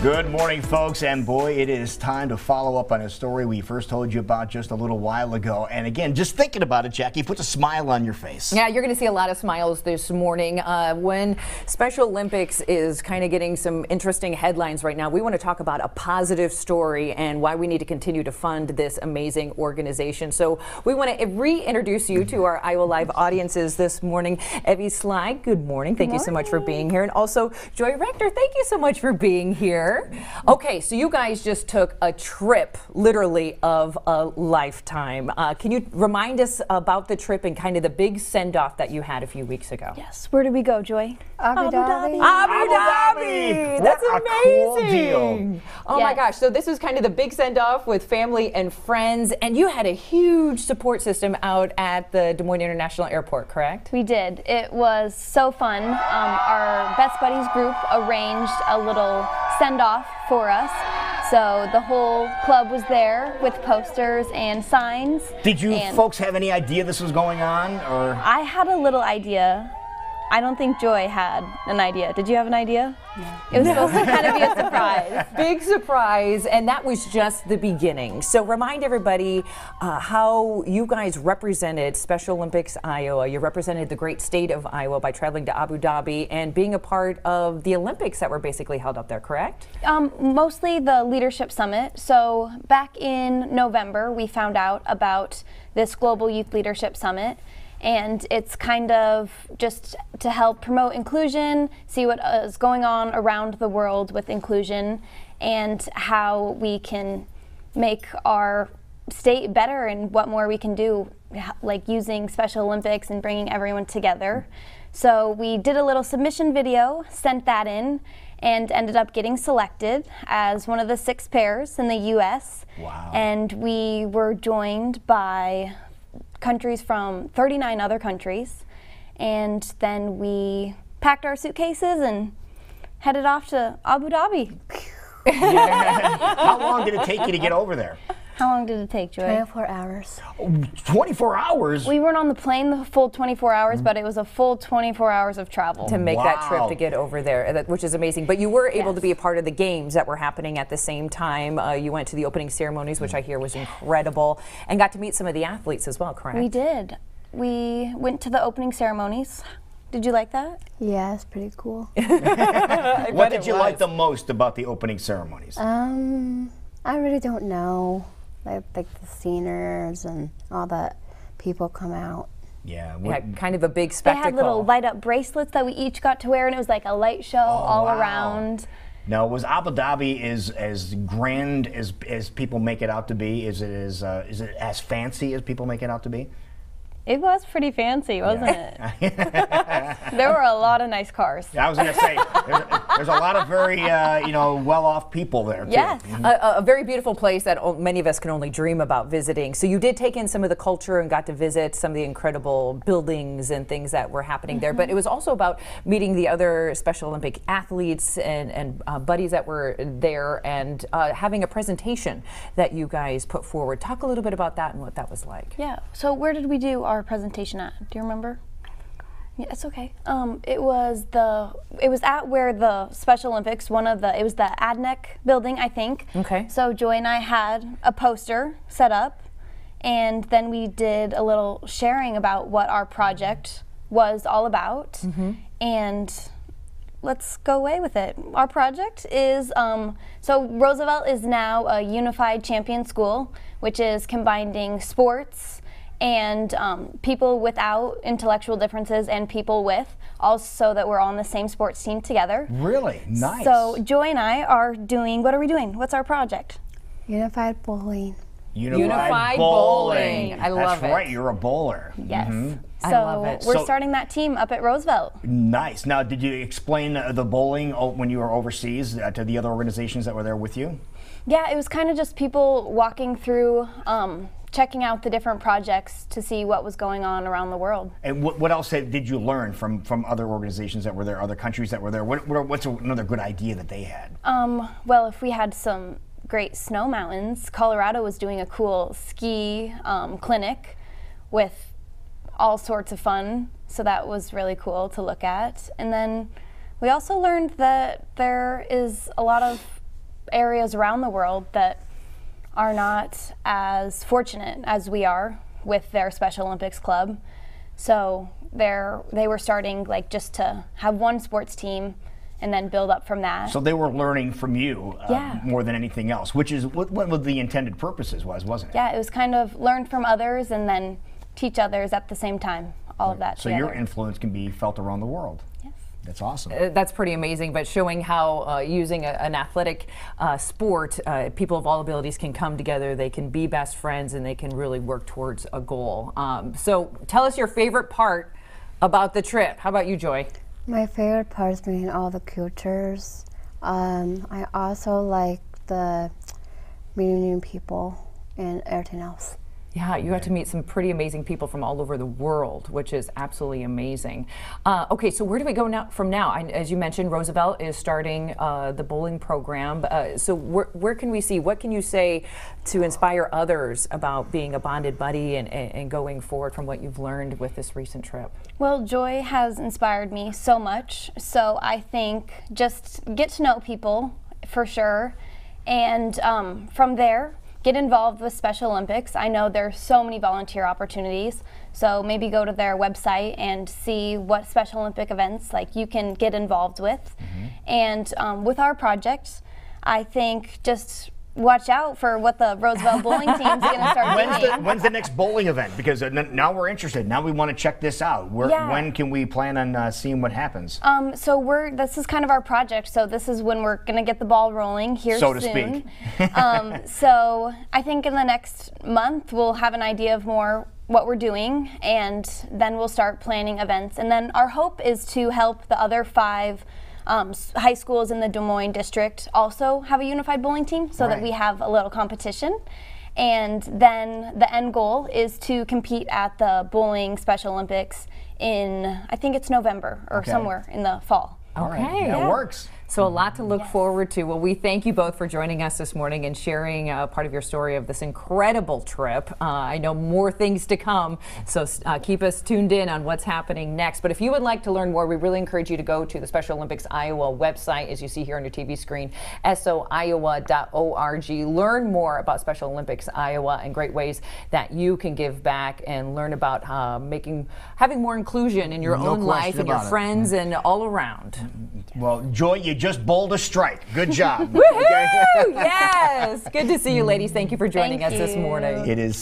Good morning, folks, and boy, it is time to follow up on a story we first told you about just a little while ago. And again, just thinking about it, Jackie, puts a smile on your face. Yeah, you're going to see a lot of smiles this morning. When Special Olympics is kind of getting some interesting headlines right now, we want to talk about a positive story and why we need to continue to fund this amazing organization. So we want to reintroduce you to our Iowa Live audiences this morning. Evie Sly, good morning. Thank you so much for being here. And also, Joy Rector, thank you so much for being here. Okay, so you guys just took a trip, literally, of a lifetime. Can you remind us about the trip and kind of the big send-off that you had a few weeks ago? Yes. Where did we go, Joy? Abu Dhabi. Abu Dhabi! That's amazing! Cool deal. Oh my gosh, so this was kind of the big send-off with family and friends, and you had a huge support system out at the Des Moines International Airport, correct? We did. It was so fun. Our Best Buddies group arranged a little send-off for us. So the whole club was there with posters and signs. Did you folks have any idea this was going on, or? I had a little idea. I don't think Joy had an idea. Did you have an idea? No. It was supposed to kind of be a surprise. Big surprise, and that was just the beginning. So remind everybody how you guys represented Special Olympics Iowa. You represented the great state of Iowa by traveling to Abu Dhabi and being a part of the Olympics that were basically held up there, correct? Mostly the Leadership Summit. So back in November, we found out about this Global Youth Leadership Summit. And it's kind of just to help promote inclusion, see what is going on around the world with inclusion, and how we can make our state better and what more we can do, like using Special Olympics and bringing everyone together. So we did a little submission video, sent that in, and ended up getting selected as one of the 6 pairs in the U.S. Wow. And we were joined by countries from 39 other countries, and then we packed our suitcases and headed off to Abu Dhabi. How long did it take you to get over there? How long did it take, Joy? 24 hours. 24 hours? We weren't on the plane the full 24 hours, but it was a full 24 hours of travel. To make that trip to get over there, which is amazing. But you were able to be a part of the games that were happening at the same time. You went to the opening ceremonies, which I hear was incredible, and got to meet some of the athletes as well, correct? We did. We went to the opening ceremonies. Did you like that? Yeah, it's pretty cool. What did you like the most about the opening ceremonies? I really don't know. Like the seniors and all the people come out. Yeah, kind of a big They spectacle. had little light up bracelets that we each got to wear, and it was like a light show all around. Now, was Abu Dhabi as grand as people make it out to be? Is it as fancy as people make it out to be? It was pretty fancy, wasn't it? There were a lot of nice cars. I was going to say, there's a lot of very, well-off people there, too. Yes. A very beautiful place that many of us can only dream about visiting. So you did take in some of the culture and got to visit some of the incredible buildings and things that were happening there. But it was also about meeting the other Special Olympic athletes and buddies that were there, and having a presentation that you guys put forward. Talk a little bit about that and what that was like. Yeah. So where did we do our presentation at? Do you remember? Yeah, it's okay. It was at where the Special Olympics, it was the ADNEC building, I think. Okay. So Joy and I had a poster set up, and then we did a little sharing about what our project was all about. And let's go away with it. Our project is, so Roosevelt is now a unified champion school, which is combining sports and people without intellectual differences and people with, also that we're all on the same sports team together. Really? Nice. So Joy and I are doing, what are we doing? What's our project? Unified bowling. Unified bowling. I love it. That's right, you're a bowler. Yes. I love it. We're starting that team up at Roosevelt. Nice. Now, did you explain the bowling when you were overseas to the other organizations that were there with you? Yeah, it was kind of just people walking through, checking out the different projects to see what was going on around the world. And what else did you learn from other organizations that were there, other countries that were there? What's another good idea that they had? Well, if we had some great snow mountains, Colorado was doing a cool ski clinic with all sorts of fun, so that was really cool to look at. And then we also learned that there is a lot of areas around the world that are not as fortunate as we are with their Special Olympics club. So they were starting like just to have one sports team and then build up from that. So they were learning from you Yeah. more than anything else, which is what the intended purposes wasn't it? Yeah, it was kind of learn from others and then teach others at the same time, all of that So together. your influence can be felt around the world. Yes. That's awesome. That's pretty amazing, but showing how using an athletic sport, people of all abilities can come together, they can be best friends, and they can really work towards a goal. So tell us your favorite part about the trip. How about you, Joy? My favorite part is meeting all the cultures. I also like the meeting new people and everything else. Yeah, you got to meet some pretty amazing people from all over the world, which is absolutely amazing. Okay, so where do we go now? From now, as you mentioned, Roosevelt is starting the bowling program. So where can we see? What can you say to inspire others about being a bonded buddy and going forward from what you've learned with this recent trip? Well, Joy has inspired me so much. So I think just get to know people for sure, and from there, get involved with Special Olympics. I know there's so many volunteer opportunities, so maybe go to their website and see what Special Olympic events like you can get involved with. And with our project, I think just watch out for what the Roosevelt bowling team is going to start doing. When's the next bowling event? Because now we're interested. Now we want to check this out. Yeah. When can we plan on seeing what happens? So this is kind of our project. So this is when we're going to get the ball rolling here So to soon. speak. So I think in the next month we'll have an idea of more what we're doing, and then we'll start planning events. And then our hope is to help the other 5 high schools in the Des Moines district also have a unified bowling team, so that we have a little competition. And then the end goal is to compete at the bowling Special Olympics in, I think it's November or somewhere in the fall. All right. Okay. That works. So a lot to look forward to. Well, we thank you both for joining us this morning and sharing part of your story of this incredible trip. I know more things to come, so keep us tuned in on what's happening next. But if you would like to learn more, we really encourage you to go to the Special Olympics Iowa website, as you see here on your TV screen, soiowa.org. Learn more about Special Olympics Iowa and great ways that you can give back and learn about having more inclusion in your own life and your friends and all around. Well, Joy, you just bowled a strike. Good job. Woohoo! Yes! Good to see you, ladies. Thank you for joining us this morning. It is